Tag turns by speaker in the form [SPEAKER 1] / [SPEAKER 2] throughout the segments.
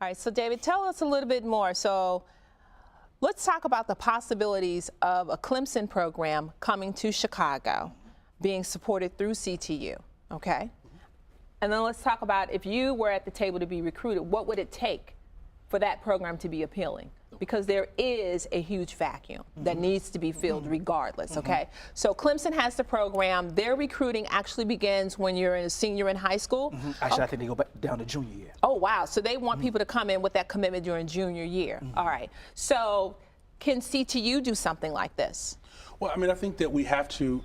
[SPEAKER 1] All right, so David, tell us a little bit more. So let's talk about the possibilities of a Clemson program coming to Chicago, being supported through CTU, okay? And then let's talk about if you were at the table to be recruited, what would it take for that program to be appealing? Because there is a huge vacuum that needs to be filled regardless, okay? So Clemson has the program. Their recruiting actually begins when you're a senior in high school.
[SPEAKER 2] Actually, I think they go back down to junior year.
[SPEAKER 1] Oh, wow. So they want people to come in with that commitment during junior year. All right. So can CTU do something like this?
[SPEAKER 3] Well, I mean, I think that we have to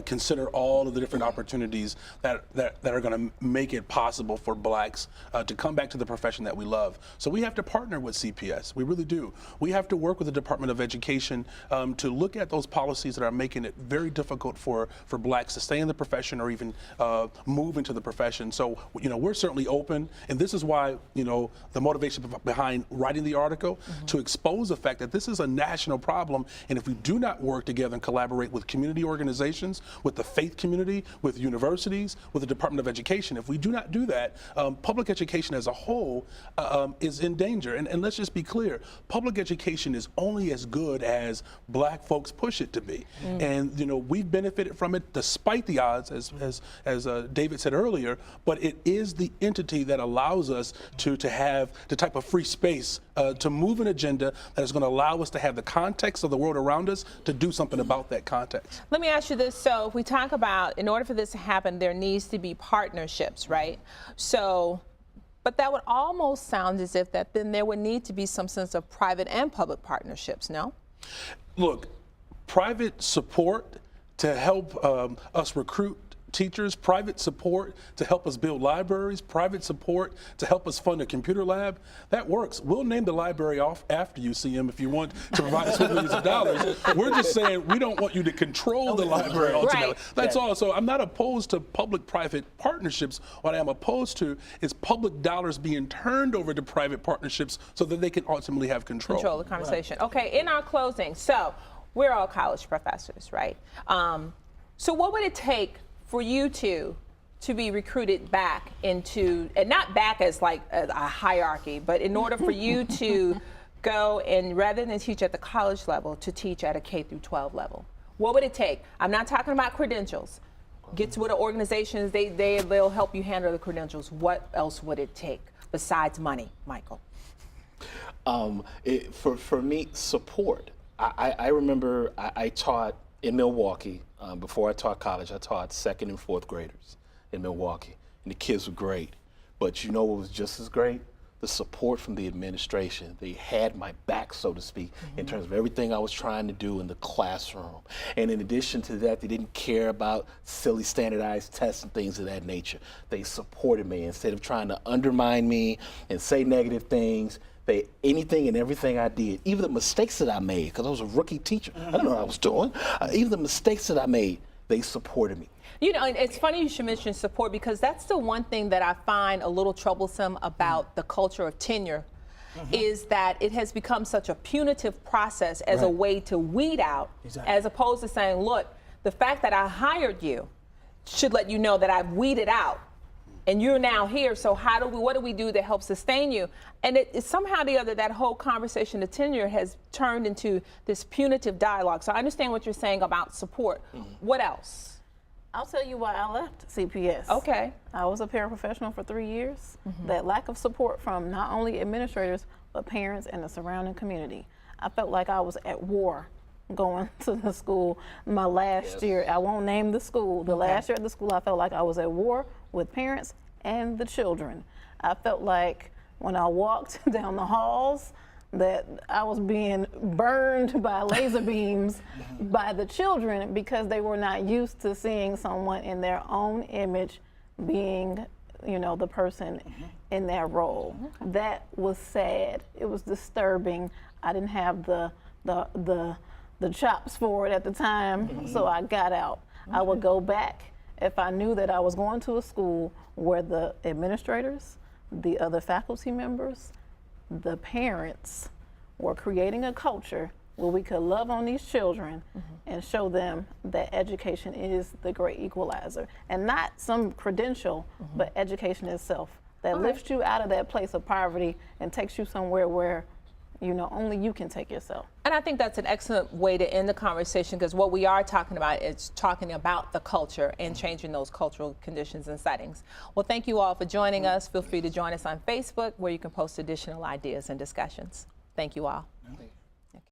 [SPEAKER 3] consider all of the different opportunities that are going to make it possible for blacks to come back to the profession that we love. So we have to partner with CPS. We really do. We have to work with the Department of Education to look at those policies that are making it very difficult for blacks to stay in the profession or even move into the profession. So, you know, we're certainly open, and this is why, you know, the motivation behind writing the article to expose the fact that this is a national problem, and if we do not work together and collaborate with community organizations, with the faith community, with universities, with the Department of Education. If we do not do that, public education as a whole is in danger. And let's just be clear, public education is only as good as black folks push it to be. And, you know, we've benefited from it despite the odds, as David said earlier, but it is the entity that allows us to have the type of free space to move an agenda that is going to allow us to have the context of the world around us to do something about that context.
[SPEAKER 1] Let me ask you this. So if we talk about, in order for this to happen, there needs to be partnerships, right? So, but that would almost sound as if that then there would need to be some sense of private and public partnerships, no?
[SPEAKER 3] Look, private support to help us recruit teachers, private support to help us build libraries, private support to help us fund a computer lab, that works. We'll name the library off after you, CM, if you want to provide us with millions of dollars. We're just saying we don't want you to control the library altogether. Right. That's all. So I'm not opposed to public-private partnerships. What I am opposed to is public dollars being turned over to private partnerships so that they can ultimately have control.
[SPEAKER 1] Control the conversation. Right. Okay, in our closing, so we're all college professors, right? So what would it take for you to be recruited back into, and not back as like a hierarchy, but in order for you to go and rather than teach at the college level, to teach at a K through 12 level? What would it take? I'm not talking about credentials. Get to what organizations, they'll help you handle the credentials. What else would it take besides money, Michael?
[SPEAKER 4] For me, support. I remember I taught in Milwaukee. Before I taught college, I taught 2nd and 4th graders in Milwaukee, and the kids were great. But you know what was just as great? The support from the administration. They had my back, so to speak, in terms of everything I was trying to do in the classroom. And in addition to that, they didn't care about silly standardized tests and things of that nature. They supported me instead of trying to undermine me and say negative things. Anything and everything I did, even the mistakes that I made, because I was a rookie teacher. I don't know what I was doing. Even the mistakes that I made, they supported me.
[SPEAKER 1] You know, and it's funny you should mention support, because that's the one thing that I find a little troublesome about the culture of tenure, is that it has become such a punitive process as a way to weed out, as opposed to saying, look, the fact that I hired you should let you know that I've weeded out. And you're now here, so what do we do to help sustain you? And it somehow or the other, that whole conversation of tenure has turned into this punitive dialogue. So I understand what you're saying about support. What else?
[SPEAKER 5] I'll tell you why I left CPS.
[SPEAKER 1] Okay.
[SPEAKER 5] I was a paraprofessional for 3 years. That lack of support from not only administrators, but parents and the surrounding community. I felt like I was at war going to the school. My last year, I won't name the school, the last year at the school, I felt like I was at war with parents and the children. I felt like when I walked down the halls that I was being burned by laser beams by the children, because they were not used to seeing someone in their own image being, you know, the person in that role. That was sad. It was disturbing. I didn't have the chops for it at the time, so I got out. I would go back if I knew that I was going to a school where the administrators, the other faculty members, the parents were creating a culture where we could love on these children and show them that education is the great equalizer. And not some credential, but education itself. that lifts you out of that place of poverty and takes you somewhere where, you know, only you can take yourself.
[SPEAKER 1] And I think that's an excellent way to end the conversation, because what we are talking about is talking about the culture and changing those cultural conditions and settings. Well, thank you all for joining us. Feel free to join us on Facebook, where you can post additional ideas and discussions. Thank you all.